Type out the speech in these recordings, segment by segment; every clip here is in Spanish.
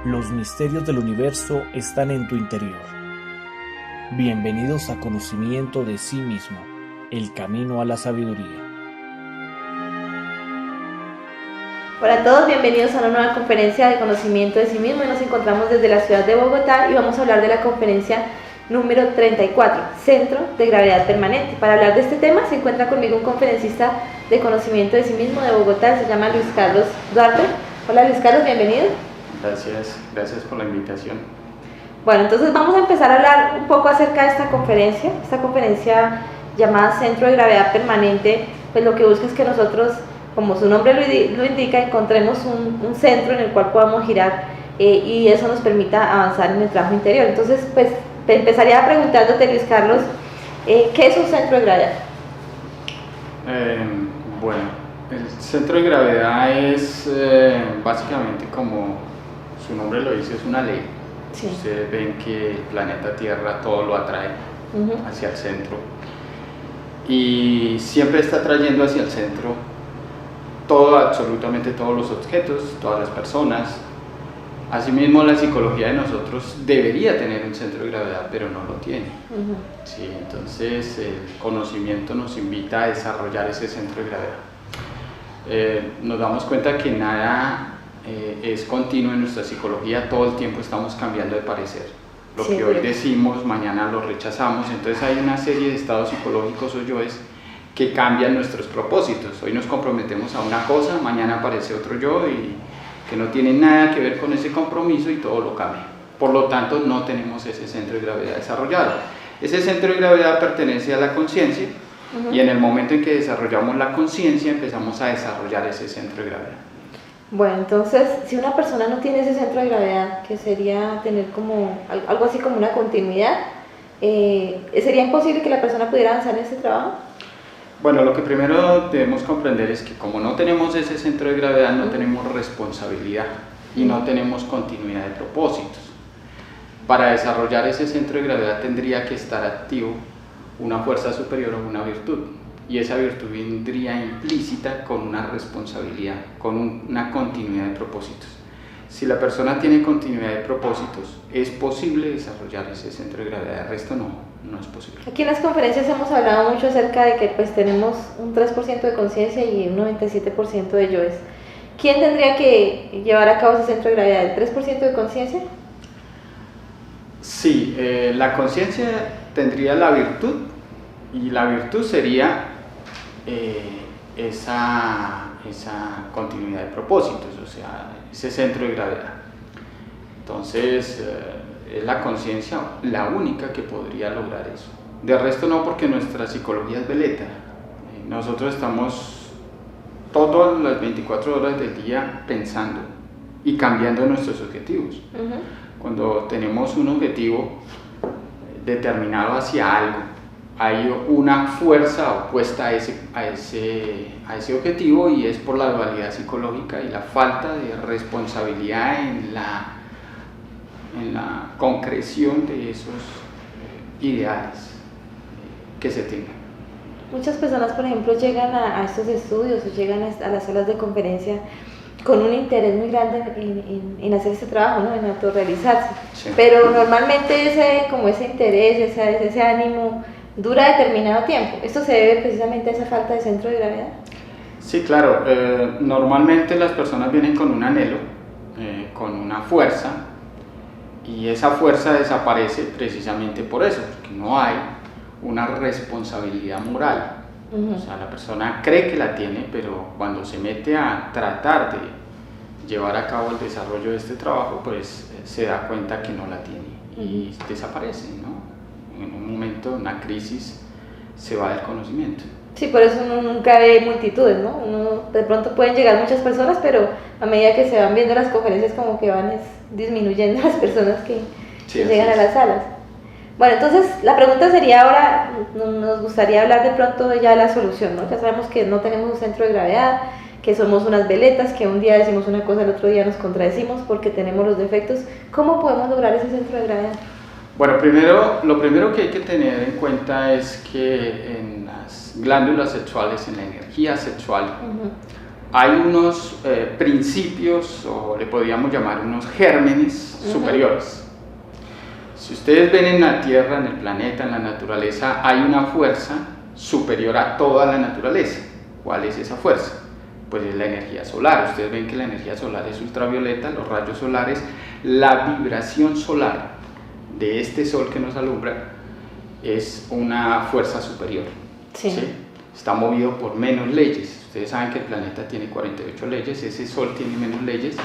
Los misterios del universo están en tu interior. Bienvenidos a Conocimiento de sí mismo, el camino a la sabiduría. Hola a todos, bienvenidos a una nueva conferencia de conocimiento de sí mismo. Nos encontramos desde la ciudad de Bogotá y vamos a hablar de la conferencia número 34, Centro de Gravedad Permanente. Para hablar de este tema se encuentra conmigo un conferencista de conocimiento de sí mismo de Bogotá, se llama Luis Carlos Duarte. Hola Luis Carlos, bienvenido. Gracias por la invitación. Bueno, entonces vamos a empezar a hablar un poco acerca de esta conferencia llamada Centro de Gravedad Permanente. Pues lo que busca es que nosotros, como su nombre lo indica, encontremos un centro en el cual podamos girar y eso nos permita avanzar en el trabajo interior. Entonces, pues empezaría preguntándote, Luis Carlos, ¿qué es un centro de gravedad? Bueno, el centro de gravedad es básicamente, como su nombre lo dice, es una ley. Sí. Ustedes ven que el planeta Tierra todo lo atrae hacia el centro y siempre está trayendo hacia el centro absolutamente todos los objetos, todas las personas. Asimismo, la psicología de nosotros debería tener un centro de gravedad, pero no lo tiene. Sí, entonces el conocimiento nos invita a desarrollar ese centro de gravedad. Nos damos cuenta que nada es continuo en nuestra psicología, todo el tiempo estamos cambiando de parecer. Lo que hoy decimos, mañana lo rechazamos, entonces hay una serie de estados psicológicos o yoes que cambian nuestros propósitos. Hoy nos comprometemos a una cosa, mañana aparece otro yo y que no tiene nada que ver con ese compromiso y todo lo cambia. Por lo tanto, no tenemos ese centro de gravedad desarrollado. Ese centro de gravedad pertenece a la conciencia y en el momento en que desarrollamos la conciencia empezamos a desarrollar ese centro de gravedad. Bueno, entonces, si una persona no tiene ese centro de gravedad, que sería tener como algo así como una continuidad, ¿sería imposible que la persona pudiera avanzar en ese trabajo? Bueno, lo que primero debemos comprender es que como no tenemos ese centro de gravedad, no tenemos responsabilidad y no tenemos continuidad de propósitos. Para desarrollar ese centro de gravedad tendría que estar activo una fuerza superior o una virtud, y esa virtud vendría implícita con una responsabilidad, con una continuidad de propósitos. Si la persona tiene continuidad de propósitos, es posible desarrollar ese centro de gravedad, el resto no es posible. Aquí en las conferencias hemos hablado mucho acerca de que pues tenemos un 3% de conciencia y un 97% de yoes. ¿Quién tendría que llevar a cabo ese centro de gravedad? ¿El 3% de conciencia? Sí, la conciencia tendría la virtud y la virtud sería esa continuidad de propósitos, o sea, ese centro de gravedad. Entonces, es la conciencia la única que podría lograr eso. De resto no, porque nuestra psicología es veleta. Nosotros estamos todas las 24 horas del día pensando y cambiando nuestros objetivos. Cuando tenemos un objetivo determinado hacia algo, hay una fuerza opuesta a ese objetivo, y es por la dualidad psicológica y la falta de responsabilidad en la concreción de esos ideales que se tengan. Muchas personas, por ejemplo, llegan a estos estudios o llegan a las salas de conferencia con un interés muy grande en hacer este trabajo, ¿no? En autorrealizarse. Sí. Pero normalmente ese interés, ese ánimo dura determinado tiempo. ¿Esto se debe precisamente a esa falta de centro de gravedad? Sí, claro. Normalmente las personas vienen con un anhelo, con una fuerza, y esa fuerza desaparece precisamente por eso, porque no hay una responsabilidad moral. O sea, la persona cree que la tiene, pero cuando se mete a tratar de llevar a cabo el desarrollo de este trabajo, pues se da cuenta que no la tiene y desaparece, ¿no? En un momento, una crisis, se va del conocimiento. Sí, por eso uno nunca ve multitudes, ¿no? De pronto pueden llegar muchas personas, pero a medida que se van viendo las conferencias, como que van disminuyendo las personas que llegan a las salas. Bueno, entonces la pregunta sería ahora, nos gustaría hablar de pronto ya de la solución, ¿no? Ya sabemos que no tenemos un centro de gravedad, que somos unas veletas, que un día decimos una cosa, el otro día nos contradecimos porque tenemos los defectos. ¿Cómo podemos lograr ese centro de gravedad? Bueno, lo primero que hay que tener en cuenta es que en las glándulas sexuales, en la energía sexual, hay unos principios, o le podríamos llamar unos gérmenes superiores. Si ustedes ven en la Tierra, en el planeta, en la naturaleza, hay una fuerza superior a toda la naturaleza. ¿Cuál es esa fuerza? Pues es la energía solar. Ustedes ven que la energía solar es ultravioleta, los rayos solares, la vibración solar de este sol que nos alumbra es una fuerza superior. Sí. ¿Sí? Está movido por menos leyes. Ustedes saben que el planeta tiene 48 leyes, ese sol tiene menos leyes,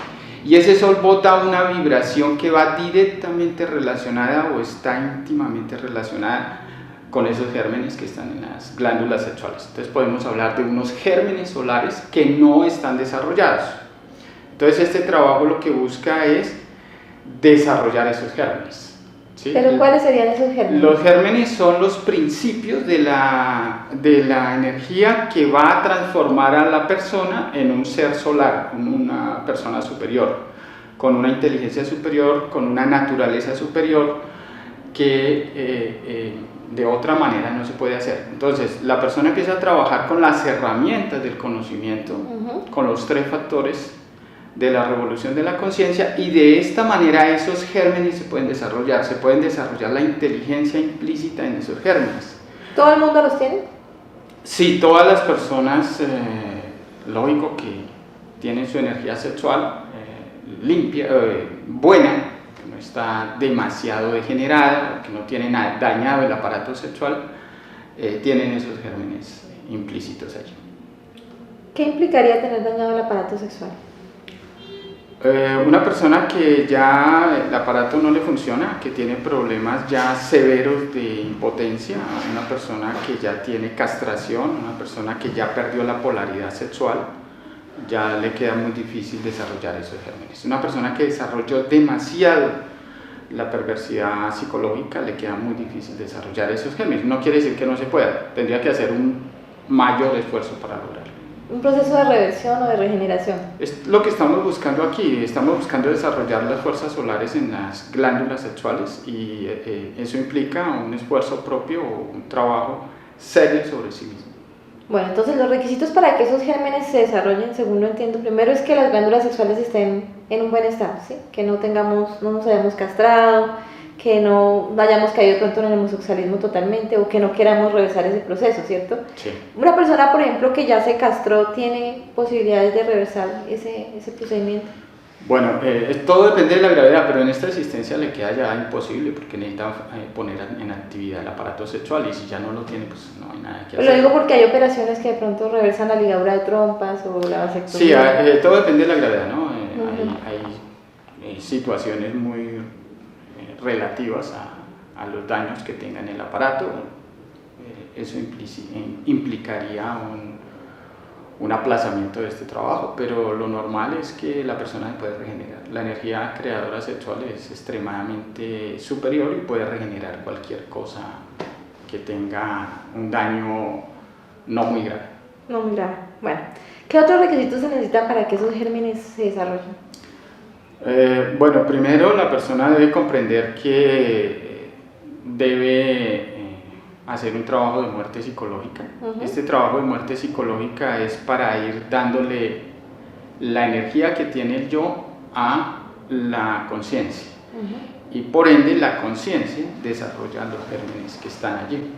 y ese sol bota una vibración que va directamente relacionada o está íntimamente relacionada con esos gérmenes que están en las glándulas sexuales. Entonces podemos hablar de unos gérmenes solares que no están desarrollados. Entonces este trabajo lo que busca es desarrollar esos gérmenes. ¿Sí? ¿Pero cuáles serían esos gérmenes? Los gérmenes son los principios de la energía que va a transformar a la persona en un ser solar, en una persona superior, con una inteligencia superior, con una naturaleza superior que de otra manera no se puede hacer. Entonces, la persona empieza a trabajar con las herramientas del conocimiento, con los 3 factores de la revolución de la conciencia, y de esta manera esos gérmenes se pueden desarrollar la inteligencia implícita en esos gérmenes. ¿Todo el mundo los tiene? Sí, todas las personas, lógico que tienen su energía sexual limpia, buena, que no está demasiado degenerada, que no tiene dañado el aparato sexual, tienen esos gérmenes implícitos allí. ¿Qué implicaría tener dañado el aparato sexual? Una persona que ya el aparato no le funciona, que tiene problemas ya severos de impotencia, una persona que ya tiene castración, una persona que ya perdió la polaridad sexual, ya le queda muy difícil desarrollar esos gérmenes. Una persona que desarrolló demasiado la perversidad psicológica, le queda muy difícil desarrollar esos gérmenes. No quiere decir que no se pueda, tendría que hacer un mayor esfuerzo para lograrlo. ¿Un proceso de reversión o de regeneración? Es lo que estamos buscando aquí. Estamos buscando desarrollar las fuerzas solares en las glándulas sexuales, y eso implica un esfuerzo propio o un trabajo serio sobre sí mismo. Bueno, entonces los requisitos para que esos gérmenes se desarrollen, según lo entiendo, primero es que las glándulas sexuales estén en un buen estado, ¿sí? Que no nos hayamos castrado, que no hayamos caído pronto en el homosexualismo totalmente, o que no queramos reversar ese proceso, ¿cierto? Sí. Una persona, por ejemplo, que ya se castró, ¿tiene posibilidades de reversar ese procedimiento? Bueno, todo depende de la gravedad, pero en esta existencia le queda ya imposible, porque necesita poner en actividad el aparato sexual, y si ya no lo tiene, pues no hay nada que hacer. Lo digo porque hay operaciones que de pronto reversan la ligadura de trompas o la vasectomía. Sí, todo depende de la gravedad, ¿no? Hay situaciones muy relativas a los daños que tenga en el aparato. Eso implicaría un aplazamiento de este trabajo, pero lo normal es que la persona se puede regenerar. La energía creadora sexual es extremadamente superior y puede regenerar cualquier cosa que tenga un daño no muy grave. No muy grave. Bueno, ¿qué otros requisitos se necesitan para que esos gérmenes se desarrollen? Bueno, primero la persona debe comprender que debe hacer un trabajo de muerte psicológica. Este trabajo de muerte psicológica es para ir dándole la energía que tiene el yo a la conciencia, y por ende la conciencia desarrolla los gérmenes que están allí.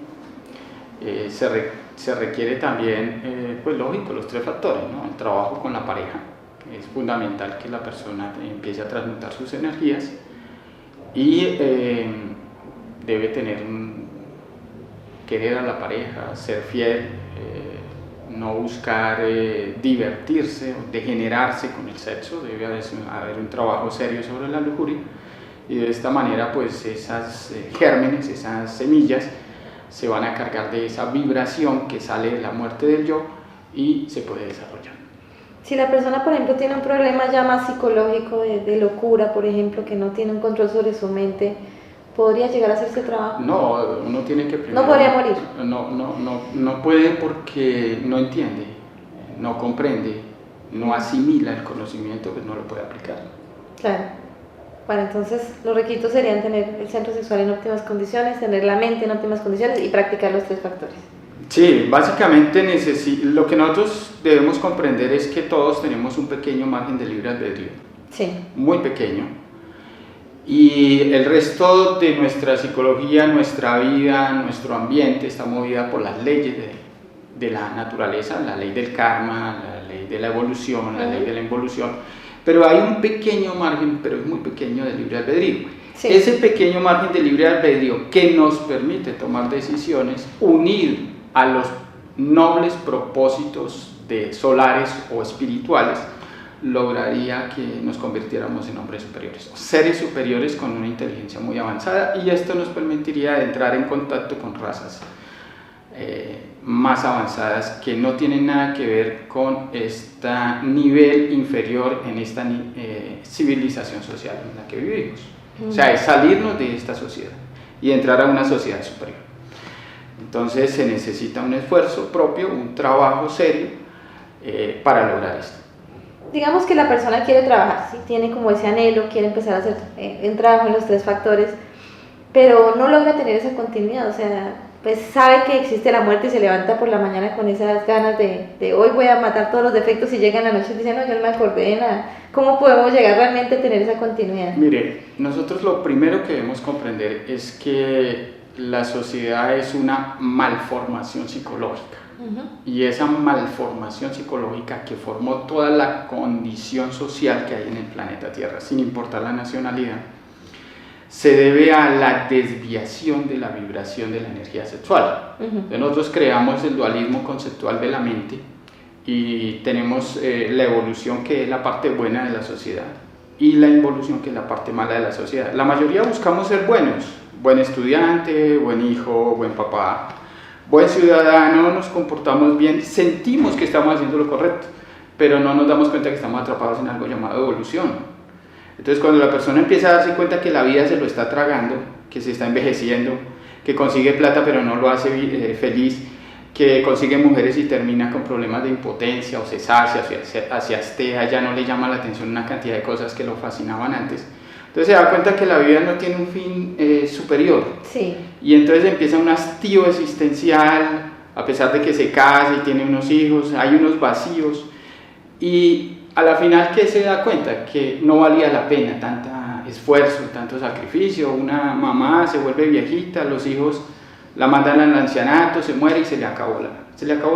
Se requiere también, pues lógico, los 3 factores, ¿no? El trabajo con la pareja. Es fundamental que la persona empiece a transmutar sus energías, y debe querer a la pareja, ser fiel, no buscar divertirse o degenerarse con el sexo. Debe haber un trabajo serio sobre la lujuria, y de esta manera pues esas gérmenes, esas semillas se van a cargar de esa vibración que sale de la muerte del yo, y se puede desarrollar. Si la persona, por ejemplo, tiene un problema ya más psicológico de locura, por ejemplo, que no tiene un control sobre su mente, ¿podría llegar a hacer este trabajo? No, uno tiene que primero... ¿No podría morir? No puede, porque no entiende, no comprende, no asimila el conocimiento, pues no lo puede aplicar. Claro. Bueno, entonces los requisitos serían tener el centro sexual en óptimas condiciones, tener la mente en óptimas condiciones y practicar los 3 factores. Sí, básicamente lo que nosotros debemos comprender es que todos tenemos un pequeño margen de libre albedrío, Sí. muy pequeño, y el resto de nuestra psicología, nuestra vida, nuestro ambiente está movida por las leyes de la naturaleza, la ley del karma, la ley de la evolución, la ley de la involución, pero hay un pequeño margen, pero es muy pequeño, de libre albedrío. Sí. Ese pequeño margen de libre albedrío que nos permite tomar decisiones, unir a los nobles propósitos solares o espirituales, lograría que nos convirtiéramos en hombres superiores, seres superiores con una inteligencia muy avanzada, y esto nos permitiría entrar en contacto con razas más avanzadas que no tienen nada que ver con este nivel inferior en esta civilización social en la que vivimos. O sea, es salirnos de esta sociedad y entrar a una sociedad superior. Entonces se necesita un esfuerzo propio, un trabajo serio para lograr esto. Digamos que la persona quiere trabajar, ¿sí? Tiene como ese anhelo, quiere empezar a hacer un trabajo en los 3 factores, pero no logra tener esa continuidad, o sea, pues sabe que existe la muerte y se levanta por la mañana con esas ganas de hoy voy a matar todos los defectos, y llega en la noche y dice, no, yo no me acordé de nada. ¿Cómo podemos llegar realmente a tener esa continuidad? Mire, nosotros lo primero que debemos comprender es que la sociedad es una malformación psicológica. Y esa malformación psicológica que formó toda la condición social que hay en el planeta Tierra, sin importar la nacionalidad, se debe a la desviación de la vibración de la energía sexual. Nosotros creamos el dualismo conceptual de la mente y tenemos la evolución, que es la parte buena de la sociedad, y la involución, que es la parte mala de la sociedad. La mayoría buscamos ser buenos, buen estudiante, buen hijo, buen papá, buen ciudadano, nos comportamos bien, sentimos que estamos haciendo lo correcto, pero no nos damos cuenta que estamos atrapados en algo llamado evolución. Entonces, cuando la persona empieza a darse cuenta que la vida se lo está tragando, que se está envejeciendo, que consigue plata pero no lo hace feliz, que consigue mujeres y termina con problemas de impotencia o se sacia, hacia astea, ya no le llama la atención una cantidad de cosas que lo fascinaban antes. Entonces se da cuenta que la vida no tiene un fin superior. Sí. Y entonces empieza un hastío existencial, a pesar de que se casa y tiene unos hijos, hay unos vacíos. Y a la final, ¿qué se da cuenta? Que no valía la pena tanto esfuerzo, tanto sacrificio. Una mamá se vuelve viejita, los hijos la mandan al ancianato, se muere y se le acabó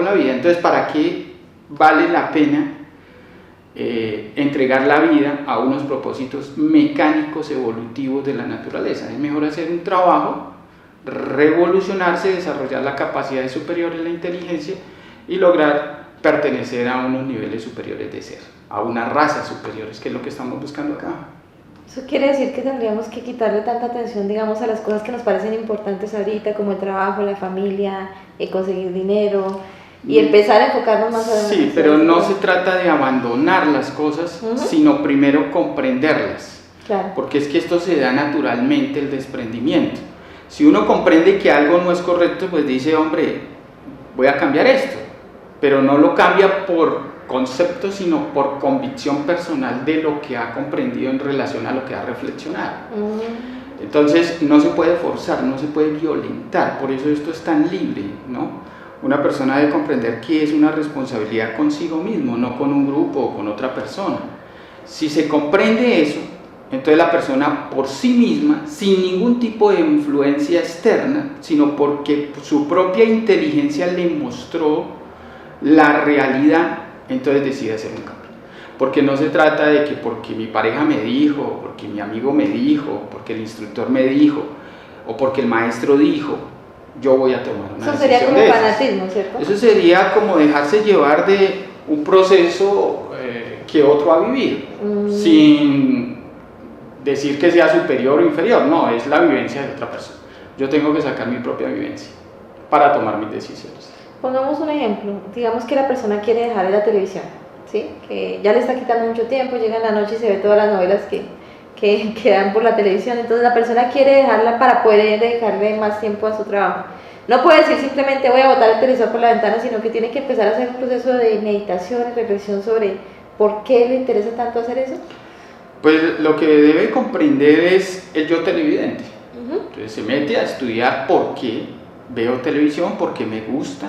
la vida. Entonces, ¿para qué vale la pena entregar la vida a unos propósitos mecánicos evolutivos de la naturaleza? Es mejor hacer un trabajo, revolucionarse, desarrollar la capacidad superior de la inteligencia y lograr pertenecer a unos niveles superiores de ser, a unas razas superiores, que es lo que estamos buscando acá. Eso quiere decir que tendríamos que quitarle tanta atención, digamos, a las cosas que nos parecen importantes ahorita, como el trabajo, la familia, conseguir dinero, y empezar a enfocarnos más adelante. Sí, pero no se trata de abandonar las cosas, sino primero comprenderlas. Claro. Porque es que esto se da naturalmente, el desprendimiento. Si uno comprende que algo no es correcto, pues dice, hombre, voy a cambiar esto, pero no lo cambia por concepto, sino por convicción personal de lo que ha comprendido en relación a lo que ha reflexionado. Entonces no se puede forzar, no se puede violentar, por eso esto es tan libre, ¿no? Una persona debe comprender que es una responsabilidad consigo mismo, no con un grupo o con otra persona. Si se comprende eso, entonces la persona por sí misma, sin ningún tipo de influencia externa, sino porque su propia inteligencia le mostró la realidad, entonces decide hacer un cambio. Porque no se trata de que porque mi pareja me dijo, porque mi amigo me dijo, porque el instructor me dijo, o porque el maestro dijo, yo voy a tomar una decisión. Eso sería como fanatismo, ¿cierto? Eso sería como dejarse llevar de un proceso que otro ha vivido, sin decir que sea superior o inferior, no, es la vivencia de otra persona. Yo tengo que sacar mi propia vivencia para tomar mis decisiones. Pongamos un ejemplo, digamos que la persona quiere dejar la televisión, ¿sí? Que ya le está quitando mucho tiempo, llega en la noche y se ve todas las novelas que dan por la televisión, entonces la persona quiere dejarla para poder dedicarle más tiempo a su trabajo. No puede decir simplemente voy a botar el televisor por la ventana, sino que tiene que empezar a hacer un proceso de meditación y reflexión sobre por qué le interesa tanto hacer eso. Pues lo que debe comprender es el yo televidente. Entonces se mete a estudiar por qué veo televisión, por qué me gusta,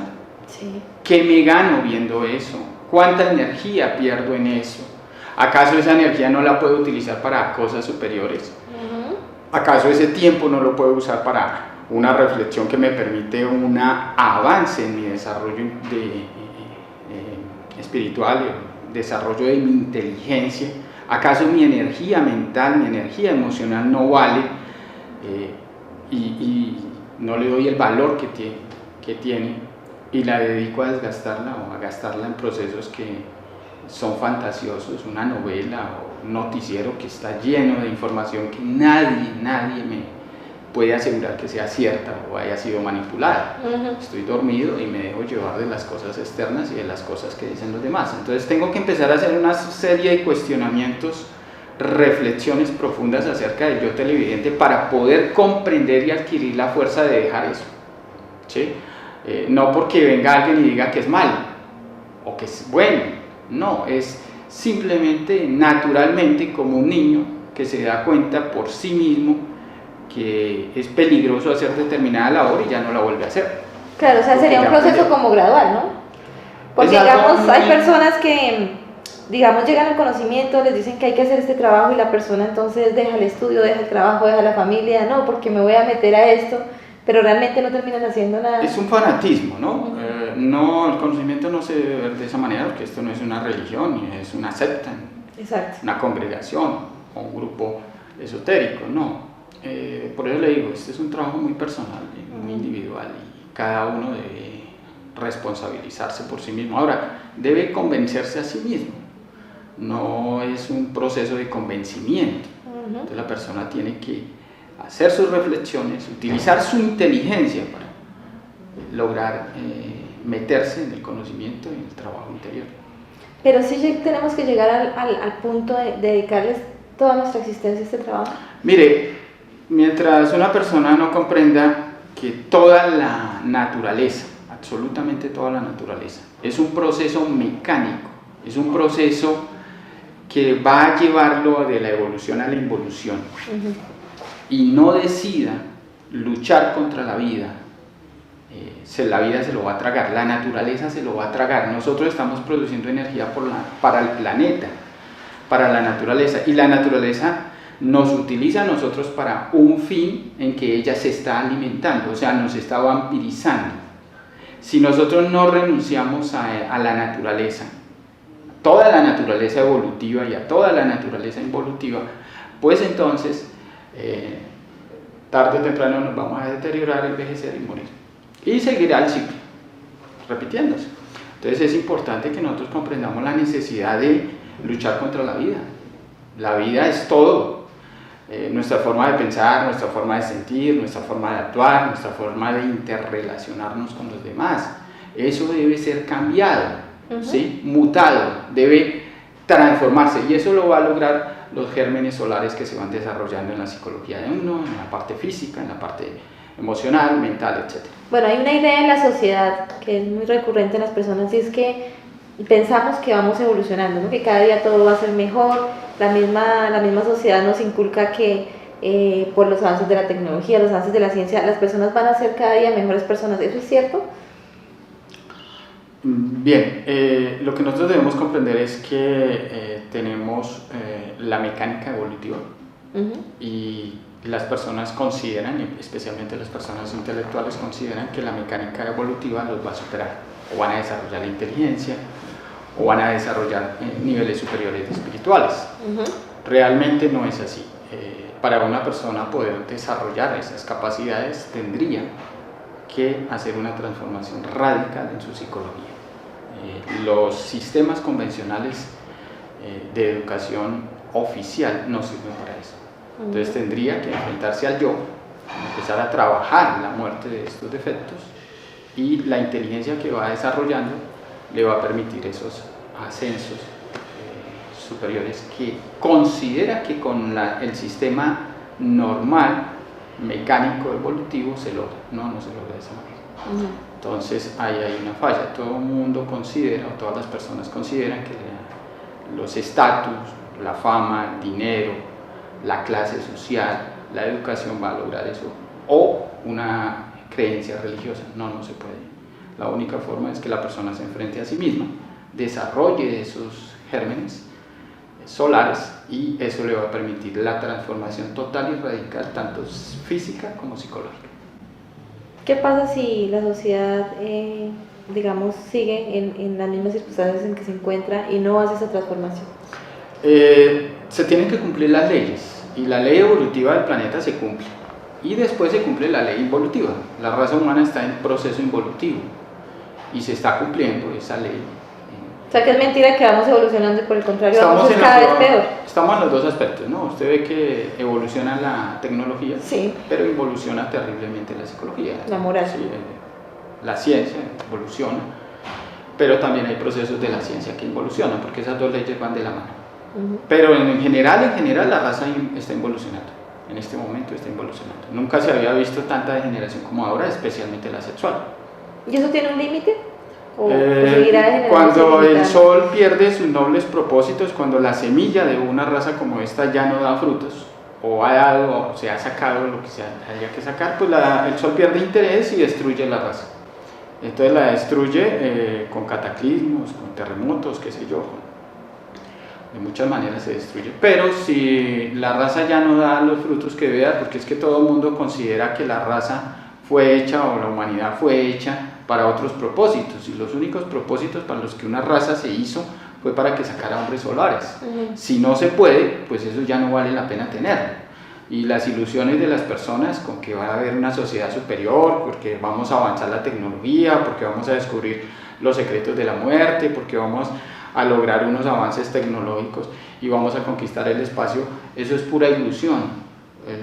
Sí. ¿Qué me gano viendo eso? ¿Cuánta energía pierdo en eso? ¿Acaso esa energía no la puedo utilizar para cosas superiores? ¿Acaso ese tiempo no lo puedo usar para una reflexión que me permite un avance en mi desarrollo espiritual, el desarrollo de mi inteligencia? ¿Acaso mi energía mental, mi energía emocional no vale y no le doy el valor que tiene y la dedico a desgastarla o a gastarla en procesos que son fantasiosos, una novela o un noticiero que está lleno de información que nadie me puede asegurar que sea cierta o haya sido manipulada? Estoy dormido y me dejo llevar de las cosas externas y de las cosas que dicen los demás. Entonces tengo que empezar a hacer una serie de cuestionamientos, reflexiones profundas acerca del yo televidente para poder comprender y adquirir la fuerza de dejar eso, ¿sí? No porque venga alguien y diga que es malo o que es bueno, no, es simplemente naturalmente como un niño que se da cuenta por sí mismo que es peligroso hacer determinada labor y ya no la vuelve a hacer. Claro, o sea, sería un proceso como gradual, ¿no? Porque digamos, hay personas que, digamos, llegan al conocimiento, les dicen que hay que hacer este trabajo y la persona entonces deja el estudio, deja el trabajo, deja la familia, no, porque me voy a meter a esto, pero realmente no terminan haciendo nada. Es un fanatismo, ¿no? No, el conocimiento no se debe ver de esa manera, porque esto no es una religión, ni es una secta, exacto, una congregación o un grupo esotérico, no. Por eso le digo, este es un trabajo muy personal, muy individual, y cada uno debe responsabilizarse por sí mismo. Ahora, debe convencerse a sí mismo, no es un proceso de convencimiento. Entonces la persona tiene que hacer sus reflexiones, utilizar su inteligencia para lograr meterse en el conocimiento y en el trabajo interior. Pero sí tenemos que llegar al punto de dedicarles toda nuestra existencia a este trabajo. Mire, mientras una persona no comprenda que toda la naturaleza, absolutamente toda la naturaleza, es un proceso mecánico, es un proceso que va a llevarlo de la evolución a la involución, y no decida luchar contra la vida, la vida se lo va a tragar, la naturaleza se lo va a tragar. Nosotros estamos produciendo energía para el planeta, para la naturaleza, y la naturaleza nos utiliza a nosotros para un fin en que ella se está alimentando, o sea, nos está vampirizando. Si nosotros no renunciamos a la naturaleza, toda la naturaleza evolutiva y a toda la naturaleza involutiva, pues entonces tarde o temprano nos vamos a deteriorar, envejecer y morir, y seguirá el ciclo repitiéndose. Entonces es importante que nosotros comprendamos la necesidad de luchar contra la vida. La vida es todo, nuestra forma de pensar, nuestra forma de sentir, nuestra forma de actuar, nuestra forma de interrelacionarnos con los demás. Eso debe ser cambiado, ¿sí? Mutado, debe transformarse, y eso lo va a lograr los gérmenes solares que se van desarrollando en la psicología de uno, en la parte física, en la parte emocional, mental, etc. Bueno, hay una idea en la sociedad que es muy recurrente en las personas, y es que pensamos que vamos evolucionando, ¿no? Que cada día todo va a ser mejor. La misma sociedad nos inculca que por los avances de la tecnología, los avances de la ciencia, las personas van a ser cada día mejores personas. ¿Eso es cierto? Bien, lo que nosotros debemos comprender es que tenemos la mecánica evolutiva, y las personas consideran, especialmente las personas intelectuales, consideran que la mecánica evolutiva los va a superar, o van a desarrollar la inteligencia, o van a desarrollar niveles superiores espirituales. Realmente no es así. Para una persona poder desarrollar esas capacidades tendría que hacer una transformación radical en su psicología. Los sistemas convencionales de educación oficial no sirven para eso. Entonces tendría que enfrentarse al yo, empezar a trabajar la muerte de estos defectos, y la inteligencia que va desarrollando le va a permitir esos ascensos superiores que considera que con el sistema normal, mecánico, evolutivo se logra. No se logra de esa manera. Entonces ahí hay una falla. Todo el mundo considera, o todas las personas consideran, que los estatus, la fama, el dinero, la clase social, la educación va a lograr eso, o una creencia religiosa. No se puede. La única forma es que la persona se enfrente a sí misma, desarrolle esos gérmenes solares y eso le va a permitir la transformación total y radical, tanto física como psicológica. ¿Qué pasa si la sociedad, digamos, sigue en las mismas circunstancias en que se encuentra y no hace esa transformación? Se tienen que cumplir las leyes y la ley evolutiva del planeta se cumple y después se cumple la ley involutiva. La raza humana está en proceso involutivo y se está cumpliendo esa ley. O sea, que es mentira que vamos evolucionando y por el contrario vamos cada vez peor. Estamos en los dos aspectos, ¿no? Usted ve que evoluciona la tecnología, sí, pero evoluciona terriblemente la psicología. La moral. Sí, la ciencia evoluciona, pero también hay procesos de la ciencia que involucionan, porque esas dos leyes van de la mano. Pero en general la raza está involucionando. En este momento está involucionando. Nunca se había visto tanta degeneración como ahora, especialmente la sexual. ¿Y eso tiene un límite? Cuando el sol pierde sus nobles propósitos, cuando la semilla de una raza como esta ya no da frutos, o ha dado, o se ha sacado lo que se haya que sacar, pues el sol pierde interés y destruye la raza. Entonces la destruye con cataclismos, con terremotos, qué sé yo. De muchas maneras se destruye. Pero si la raza ya no da los frutos que debe dar, porque es que todo el mundo considera que la raza fue hecha o la humanidad fue hecha para otros propósitos, y los únicos propósitos para los que una raza se hizo fue para que sacara hombres solares. Si no se puede, pues eso ya no vale la pena tenerlo. Y las ilusiones de las personas con que va a haber una sociedad superior, porque vamos a avanzar la tecnología, porque vamos a descubrir los secretos de la muerte, porque vamos a lograr unos avances tecnológicos y vamos a conquistar el espacio, eso es pura ilusión.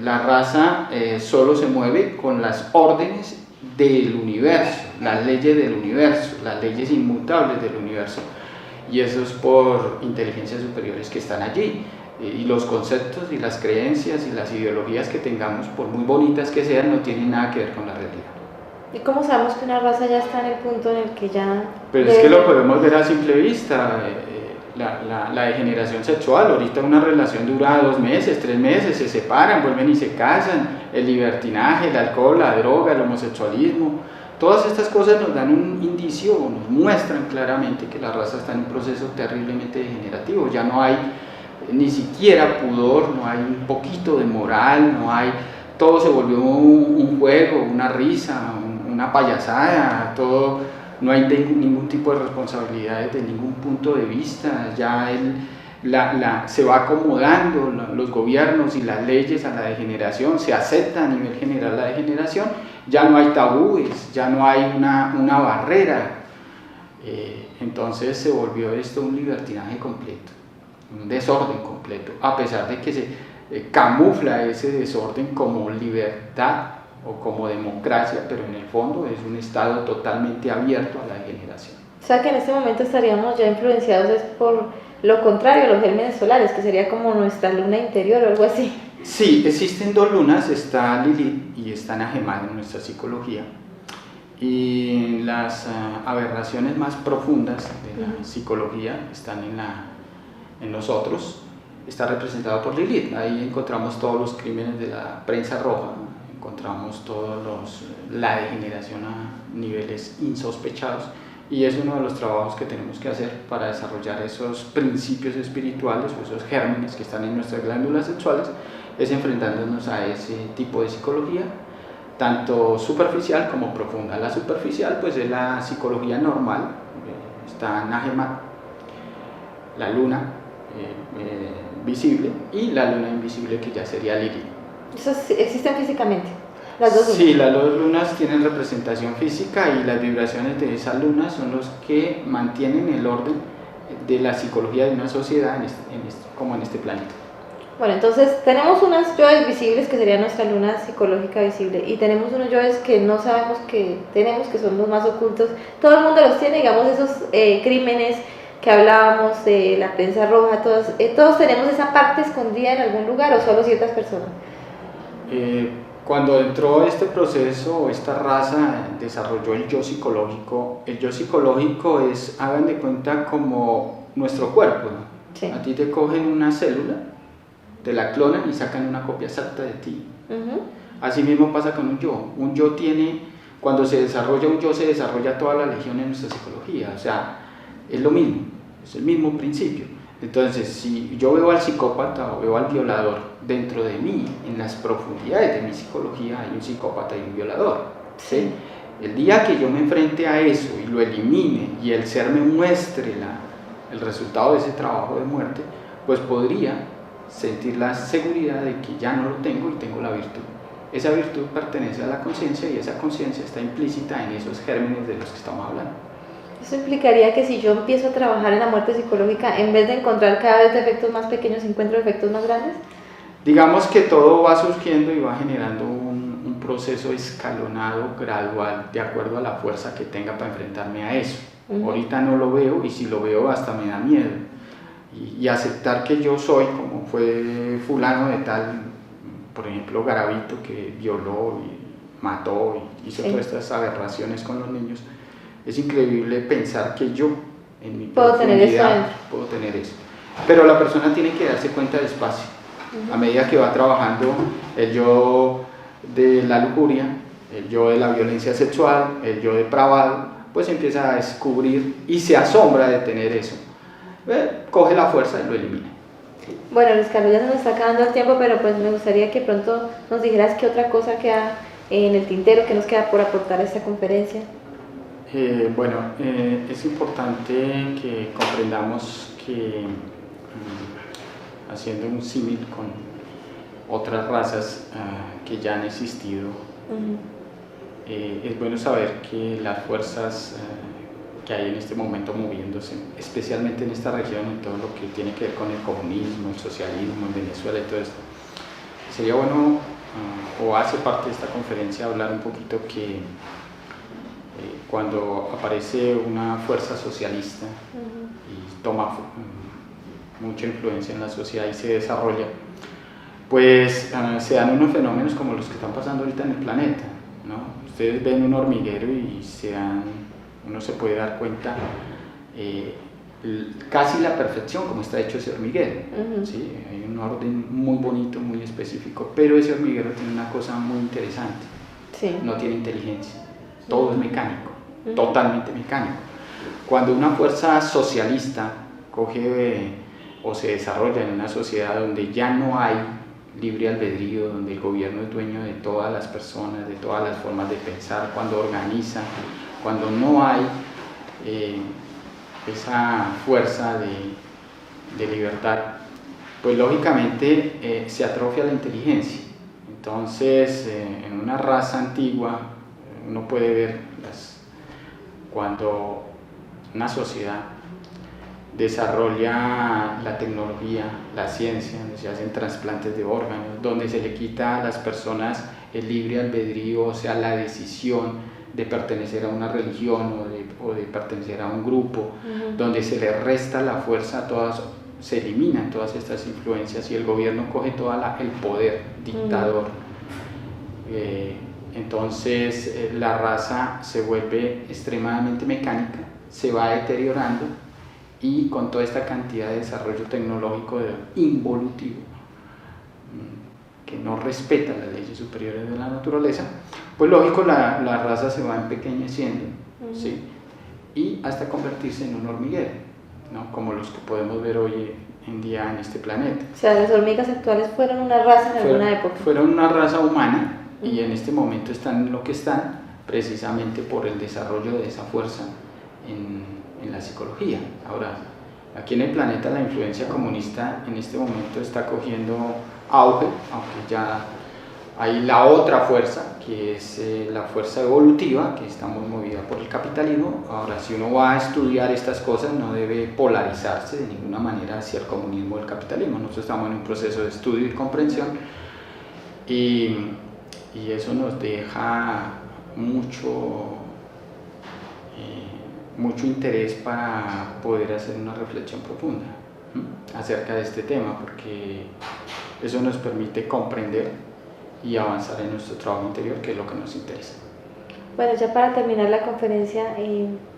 La raza solo se mueve con las órdenes del universo, las leyes del universo, las leyes inmutables del universo, y eso es por inteligencias superiores que están allí, y los conceptos y las creencias y las ideologías que tengamos, por muy bonitas que sean, no tienen nada que ver con la realidad. ¿Y cómo sabemos que una raza ya está en el punto en el que ya... Pero es que lo podemos ver a simple vista. La degeneración sexual, ahorita una relación dura 2 meses, 3 meses, se separan, vuelven y se casan, el libertinaje, el alcohol, la droga, el homosexualismo, todas estas cosas nos dan un indicio, o nos muestran claramente que la raza está en un proceso terriblemente degenerativo. Ya no hay ni siquiera pudor, no hay un poquito de moral, no hay, todo se volvió un juego, una risa, una payasada, todo. No hay ningún tipo de responsabilidad desde ningún punto de vista, ya se va acomodando los gobiernos y las leyes a la degeneración, se acepta a nivel general la degeneración, ya no hay tabúes, ya no hay una barrera, entonces se volvió esto un libertinaje completo, un desorden completo, a pesar de que se camufla ese desorden como libertad o como democracia, pero en el fondo es un estado totalmente abierto a la degeneración. O sea que en este momento estaríamos ya influenciados por lo contrario, los gérmenes solares, que sería como nuestra luna interior o algo así. Sí, existen 2 lunas, está Lilith y está Najemat en nuestra psicología, y las aberraciones más profundas de la psicología están en nosotros, está representado por Lilith. Ahí encontramos todos los crímenes de la prensa roja, encontramos la degeneración a niveles insospechados, y es uno de los trabajos que tenemos que hacer para desarrollar esos principios espirituales o esos gérmenes que están en nuestras glándulas sexuales, es enfrentándonos a ese tipo de psicología, tanto superficial como profunda. La superficial pues es la psicología normal, está Najemat, la luna visible, y la luna invisible, que ya sería Lilith. ¿Eso existen físicamente? Las 2 lunas. Sí, las 2 lunas tienen representación física, y las vibraciones de esas lunas son los que mantienen el orden de la psicología de una sociedad como en este planeta. Bueno, entonces tenemos unas yoes visibles que sería nuestra luna psicológica visible, y tenemos unos yoes que no sabemos que tenemos, que son los más ocultos. Todo el mundo los tiene, digamos, esos crímenes que hablábamos de la prensa roja, todos tenemos esa parte escondida en algún lugar, o solo ciertas personas. Cuando entró este proceso, esta raza desarrolló el yo psicológico. El yo psicológico es, hagan de cuenta, como nuestro cuerpo, ¿no? Sí. A ti te cogen una célula, te la clonan y sacan una copia exacta de ti. Así mismo pasa con un yo. Un yo tiene Cuando se desarrolla un yo, se desarrolla toda la legión en nuestra psicología, o sea, es lo mismo, es el mismo principio. Entonces, si yo veo al psicópata o veo al violador dentro de mí, en las profundidades de mi psicología hay un psicópata y un violador, ¿sí? El día que yo me enfrente a eso y lo elimine y el ser me muestre el resultado de ese trabajo de muerte, pues podría sentir la seguridad de que ya no lo tengo y tengo la virtud. Esa virtud pertenece a la conciencia y esa conciencia está implícita en esos gérmenes de los que estamos hablando. Eso implicaría que si yo empiezo a trabajar en la muerte psicológica, en vez de encontrar cada vez defectos más pequeños, encuentro defectos más grandes. Digamos que todo va surgiendo y va generando un proceso escalonado, gradual, de acuerdo a la fuerza que tenga para enfrentarme a eso. Ahorita no lo veo y si lo veo hasta me da miedo. Y aceptar que yo soy, como fue fulano de tal, por ejemplo Garavito, que violó y mató y hizo todas estas aberraciones con los niños, es increíble pensar que yo, en mi profundidad, puedo tener eso. Pero la persona tiene que darse cuenta despacio. A medida que va trabajando el yo de la lujuria, el yo de la violencia sexual, el yo depravado, pues empieza a descubrir y se asombra de tener eso. Coge la fuerza y lo elimina. Bueno, Luis Carlos, ya se nos está acabando el tiempo, pero pues me gustaría que pronto nos dijeras qué otra cosa queda en el tintero, qué nos queda por aportar a esta conferencia. Es importante que comprendamos que, haciendo un símil con otras razas que ya han existido, es bueno saber que las fuerzas que hay en este momento moviéndose, especialmente en esta región, en todo lo que tiene que ver con el comunismo, el socialismo en Venezuela y todo esto, sería bueno, o hace parte de esta conferencia, hablar un poquito que cuando aparece una fuerza socialista y toma mucha influencia en la sociedad y se desarrolla, pues se dan unos fenómenos como los que están pasando ahorita en el planeta, ¿no? Ustedes ven un hormiguero y uno se puede dar cuenta casi la perfección como está hecho ese hormiguero, ¿sí? Hay un orden muy bonito, muy específico, pero ese hormiguero tiene una cosa muy interesante, no tiene inteligencia, todo es mecánico, totalmente mecánico. Cuando una fuerza socialista coge o se desarrolla en una sociedad donde ya no hay libre albedrío, donde el gobierno es dueño de todas las personas, de todas las formas de pensar, cuando organiza, cuando no hay esa fuerza de libertad, pues lógicamente se atrofia la inteligencia. Entonces, en una raza antigua, uno puede ver cuando una sociedad desarrolla la tecnología, la ciencia, donde se hacen trasplantes de órganos, donde se le quita a las personas el libre albedrío, o sea, la decisión de pertenecer a una religión o de pertenecer a un grupo, donde se le resta la fuerza a todas, se eliminan todas estas influencias y el gobierno coge todo el poder dictador. Entonces la raza se vuelve extremadamente mecánica, se va deteriorando y con toda esta cantidad de desarrollo tecnológico involutivo que no respeta las leyes superiores de la naturaleza, pues lógico la raza se va empequeñeciendo, ¿sí? Y hasta convertirse en un hormiguero, ¿no? Como los que podemos ver hoy en día en este planeta. O sea, las hormigas actuales fueron una raza en alguna época. Fueron una raza humana y en este momento están en lo que están precisamente por el desarrollo de esa fuerza en la psicología. Ahora, aquí en el planeta la influencia comunista en este momento está cogiendo auge, aunque ya hay la otra fuerza, que es la fuerza evolutiva, que está muy movida por el capitalismo. Ahora, si uno va a estudiar estas cosas, no debe polarizarse de ninguna manera hacia el comunismo o el capitalismo. Nosotros estamos en un proceso de estudio y comprensión y eso nos deja mucho interés para poder hacer una reflexión profunda acerca de este tema, porque eso nos permite comprender y avanzar en nuestro trabajo interior, que es lo que nos interesa. Bueno, ya para terminar la conferencia,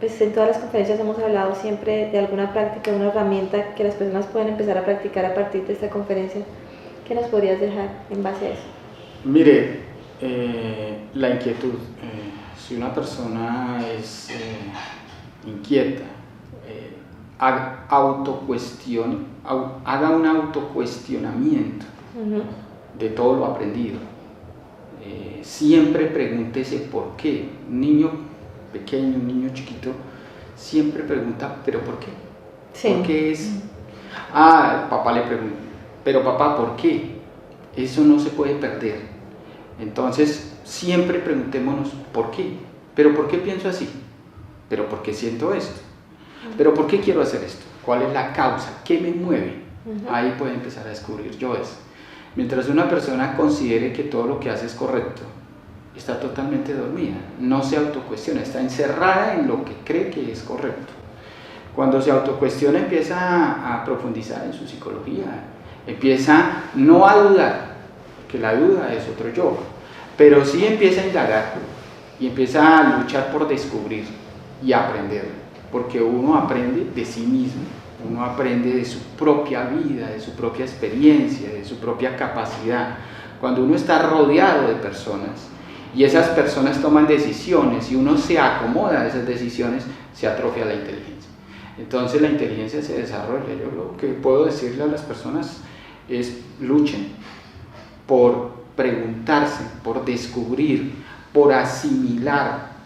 pues en todas las conferencias hemos hablado siempre de alguna práctica, una herramienta que las personas pueden empezar a practicar a partir de esta conferencia. ¿Qué nos podrías dejar en base a eso? Mire, la inquietud Si una persona es inquieta, haga un autocuestionamiento de todo lo aprendido. Siempre pregúntese por qué. Un niño pequeño, un niño chiquito, siempre pregunta, ¿pero por qué? Sí. ¿Por qué es? El papá le pregunta, ¿pero papá por qué? Eso no se puede perder. Entonces, siempre preguntémonos, ¿por qué? ¿Pero por qué pienso así? ¿Pero por qué siento esto? ¿Pero por qué quiero hacer esto? ¿Cuál es la causa? ¿Qué me mueve? Ahí puede empezar a descubrir yo eso. Mientras una persona considere que todo lo que hace es correcto, está totalmente dormida, no se autocuestiona, está encerrada en lo que cree que es correcto. Cuando se autocuestiona empieza a profundizar en su psicología, empieza no a dudar, que la duda es otro yo, pero sí empieza a indagar y empieza a luchar por descubrir y aprender, porque uno aprende de sí mismo, uno aprende de su propia vida, de su propia experiencia, de su propia capacidad. Cuando uno está rodeado de personas y esas personas toman decisiones y uno se acomoda a esas decisiones, se atrofia la inteligencia. Entonces la inteligencia se desarrolla. Yo lo que puedo decirle a las personas es: luchen por preguntarse, por descubrir, por asimilar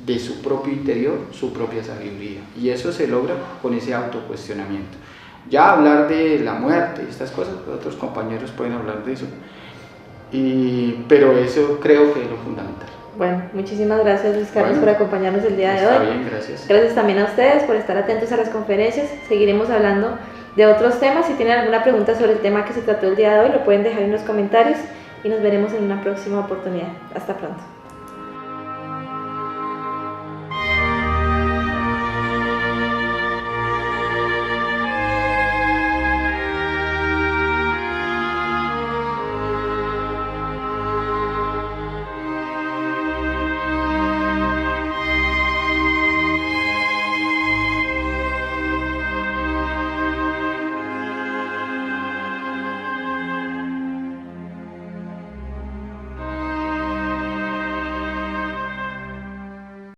de su propio interior su propia sabiduría, y eso se logra con ese autocuestionamiento. Ya hablar de la muerte y estas cosas, otros compañeros pueden hablar de eso, pero eso creo que es lo fundamental. Bueno, muchísimas gracias, Luis Carlos, por acompañarnos el día de hoy. Está bien, gracias. Gracias también a ustedes por estar atentos a las conferencias. Seguiremos hablando de otros temas. Si tienen alguna pregunta sobre el tema que se trató el día de hoy, lo pueden dejar en los comentarios y nos veremos en una próxima oportunidad. Hasta pronto.